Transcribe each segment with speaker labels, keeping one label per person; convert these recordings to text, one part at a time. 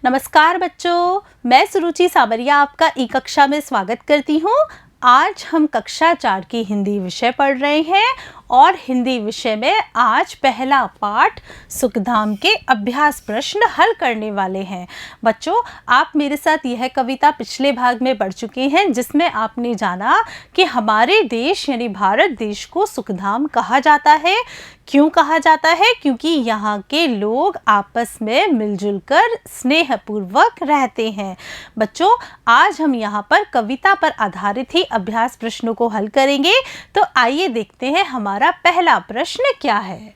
Speaker 1: नमस्कार बच्चों, मैं सुरुचि सावरिया आपका ई कक्षा में स्वागत करती हूँ। आज हम कक्षा 4 की हिंदी विषय पढ़ रहे हैं और हिंदी विषय में आज पहला पाठ सुखधाम के अभ्यास प्रश्न हल करने वाले हैं। बच्चों, आप मेरे साथ यह कविता पिछले भाग में पढ़ चुके हैं जिसमें आपने जाना कि हमारे देश यानी भारत देश को सुखधाम कहा जाता है। क्यों कहा जाता है? क्योंकि यहाँ के लोग आपस में मिलजुल कर स्नेहपूर्वक रहते हैं। बच्चों, आज हम यहाँ पर कविता पर आधारित ही अभ्यास प्रश्नों को हल करेंगे। तो आइए देखते हैं हमारा पहला प्रश्न क्या है।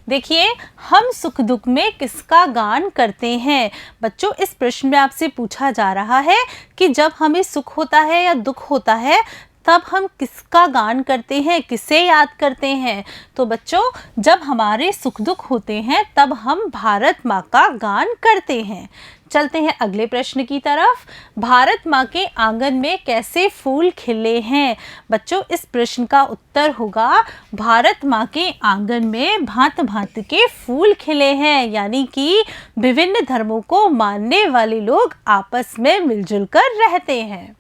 Speaker 1: देखिए, हम सुख दुख में किसका गान करते हैं? बच्चों, इस प्रश्न में आपसे पूछा जा रहा है कि जब हमें सुख होता है या दुख होता है तब हम किसका गान करते हैं, किसे याद करते हैं? तो बच्चों, जब हमारे सुख दुख होते हैं तब हम भारत माँ का गान करते हैं। चलते हैं अगले प्रश्न की तरफ। भारत माँ के आंगन में कैसे फूल खिले हैं? बच्चों, इस प्रश्न का उत्तर होगा भारत माँ के आंगन में भांत भांत के फूल खिले हैं, यानी कि विभिन्न धर्मों को मानने वाले लोग आपस में मिलजुल कर रहते हैं।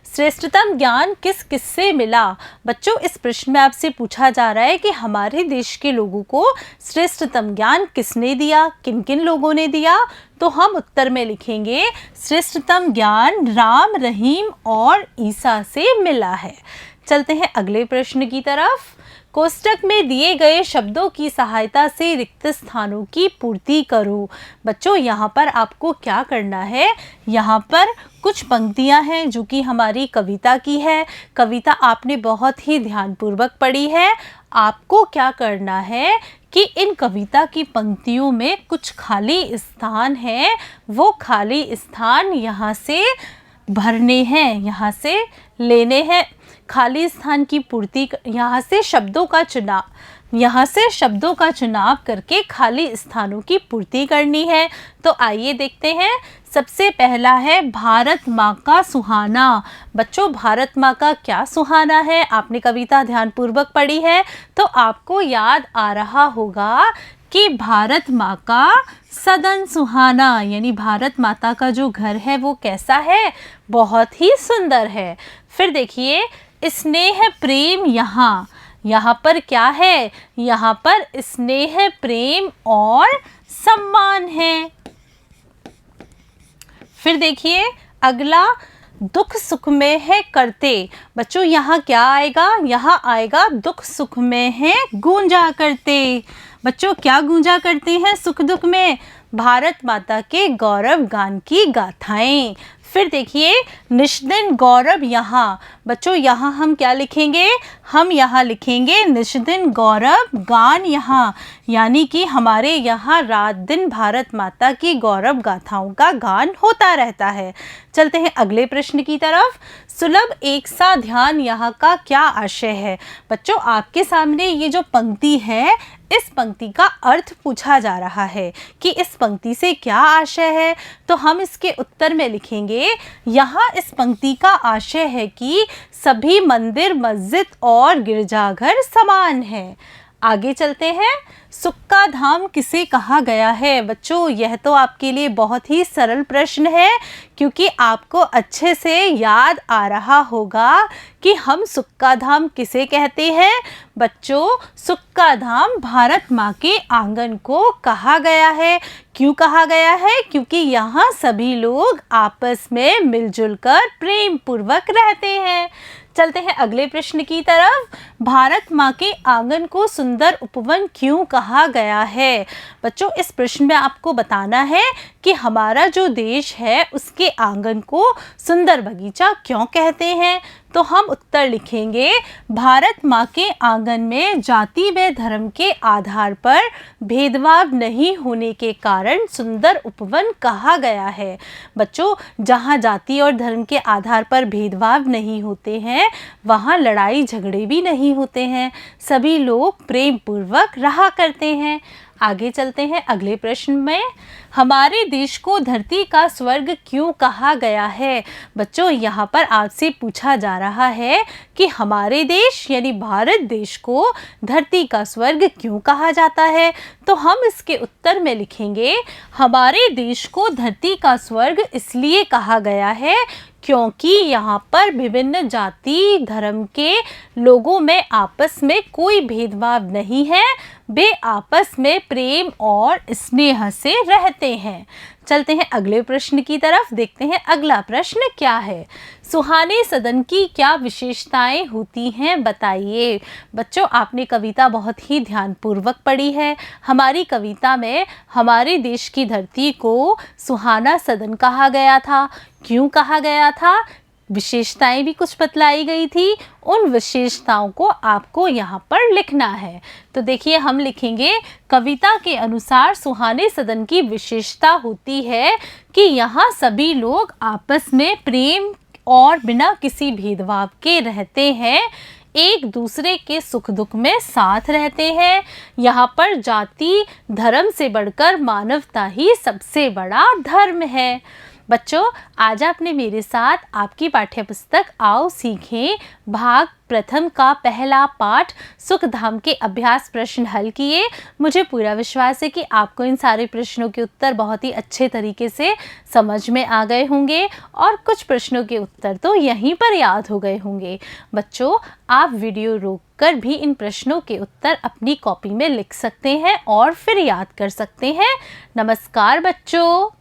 Speaker 1: श्रेष्ठतम ज्ञान किस किस से मिला? बच्चों, इस प्रश्न में आपसे पूछा जा रहा है कि हमारे देश के लोगों को श्रेष्ठतम ज्ञान किसने दिया, किन किन लोगों ने दिया? तो हम उत्तर में लिखेंगे श्रेष्ठतम ज्ञान राम, रहीम और ईसा से मिला है। चलते हैं अगले प्रश्न की तरफ। कोष्टक में दिए गए शब्दों की सहायता से रिक्त स्थानों की पूर्ति करो। बच्चों, यहाँ पर आपको क्या करना है? यहाँ पर कुछ पंक्तियाँ हैं जो कि हमारी कविता की है। कविता आपने बहुत ही ध्यानपूर्वक पढ़ी है। आपको क्या करना है कि इन कविता की पंक्तियों में कुछ खाली स्थान हैं, वो खाली स्थान यहाँ से भरने हैं, यहाँ से लेने हैं। खाली स्थान की पूर्ति, यहाँ से शब्दों का चुनाव करके खाली स्थानों की पूर्ति करनी है। तो आइए देखते हैं। सबसे पहला है भारत माँ का सुहाना। बच्चों, भारत माँ का क्या सुहाना है? आपने कविता ध्यानपूर्वक पढ़ी है तो आपको याद आ रहा होगा कि भारत माँ का सदन सुहाना, यानी भारत माता का जो घर है वो कैसा है? बहुत ही सुंदर है। फिर देखिए, स्नेह प्रेम यहाँ पर क्या है? यहाँ पर स्नेह प्रेम और सम्मान है। फिर देखिए अगला, दुख सुख में है करते। बच्चों, यहाँ क्या आएगा? यहाँ आएगा दुख सुख में है गूंजा करते। बच्चों, क्या गूंजा करते हैं सुख दुख में? भारत माता के गौरव गान की गाथाएं। फिर देखिए, निष्दिन गौरव यहाँ। बच्चों, यहाँ हम क्या लिखेंगे? हम यहाँ लिखेंगे निष्दिन गौरव गान यहाँ, यानी कि हमारे यहाँ रात दिन भारत माता की गौरव गाथाओं का गान होता रहता है। चलते हैं अगले प्रश्न की तरफ। सुलभ एक सा ध्यान यहाँ का क्या आशय है? बच्चों, आपके सामने ये जो पंक्ति है, इस पंक्ति का अर्थ पूछा जा रहा है कि इस पंक्ति से क्या आशय है। तो हम इसके उत्तर में लिखेंगे, यहाँ इस पंक्ति का आशय है कि सभी मंदिर, मस्जिद और गिरजाघर समान हैं। आगे चलते हैं। सुख का धाम किसे कहा गया है? बच्चों, यह तो आपके लिए बहुत ही सरल प्रश्न है, क्योंकि आपको अच्छे से याद आ रहा होगा कि हम सुख का धाम किसे कहते हैं। बच्चों, सुख का धाम भारत माँ के आंगन को कहा गया है। क्यों कहा गया है? क्योंकि यहाँ सभी लोग आपस में मिलजुल कर प्रेम पूर्वक रहते हैं। चलते हैं अगले प्रश्न की तरफ। भारत माँ के आंगन को सुंदर उपवन क्यों कहा गया है? बच्चों, इस प्रश्न में आपको बताना है कि हमारा जो देश है उसके आंगन को सुंदर बगीचा क्यों कहते हैं। तो हम उत्तर लिखेंगे, भारत माँ के आंगन में जाति व धर्म के आधार पर भेदभाव नहीं होने के कारण सुंदर उपवन कहा गया है। बच्चों, जहाँ जाति और धर्म के आधार पर भेदभाव नहीं होते हैं वहाँ लड़ाई झगड़े भी नहीं होते हैं, सभी लोग प्रेम पूर्वक रहा करते हैं। आगे चलते हैं अगले प्रश्न में। हमारे देश को धरती का स्वर्ग क्यों कहा गया है? बच्चों, यहाँ पर आपसे पूछा जा रहा है कि हमारे देश यानी भारत देश को धरती का स्वर्ग क्यों कहा जाता है। तो हम इसके उत्तर में लिखेंगे, हमारे देश को धरती का स्वर्ग इसलिए कहा गया है क्योंकि यहाँ पर विभिन्न जाति धर्म के लोगों में आपस में कोई भेदभाव नहीं है, वे आपस में प्रेम और स्नेह से रहते हैं। चलते हैं अगले प्रश्न की तरफ, देखते हैं अगला प्रश्न क्या है। सुहाने सदन की क्या विशेषताएं होती हैं, बताइए। बच्चों, आपने कविता बहुत ही ध्यानपूर्वक पढ़ी है। हमारी कविता में हमारे देश की धरती को सुहाना सदन कहा गया था। क्यों कहा गया था? विशेषताएं भी कुछ बतलाई गई थी। उन विशेषताओं को आपको यहाँ पर लिखना है। तो देखिए, हम लिखेंगे, कविता के अनुसार सुहाने सदन की विशेषता होती है कि यहाँ सभी लोग आपस में प्रेम और बिना किसी भेदभाव के रहते हैं, एक दूसरे के सुख दुख में साथ रहते हैं। यहाँ पर जाति धर्म से बढ़कर मानवता ही सबसे बड़ा धर्म है। बच्चों, आज आपने मेरे साथ आपकी पाठ्यपुस्तक आओ सीखें भाग प्रथम का पहला पाठ सुखधाम के अभ्यास प्रश्न हल किए। मुझे पूरा विश्वास है कि आपको इन सारे प्रश्नों के उत्तर बहुत ही अच्छे तरीके से समझ में आ गए होंगे और कुछ प्रश्नों के उत्तर तो यहीं पर याद हो गए होंगे। बच्चों, आप वीडियो रोककर भी इन प्रश्नों के उत्तर अपनी कॉपी में लिख सकते हैं और फिर याद कर सकते हैं। नमस्कार बच्चों।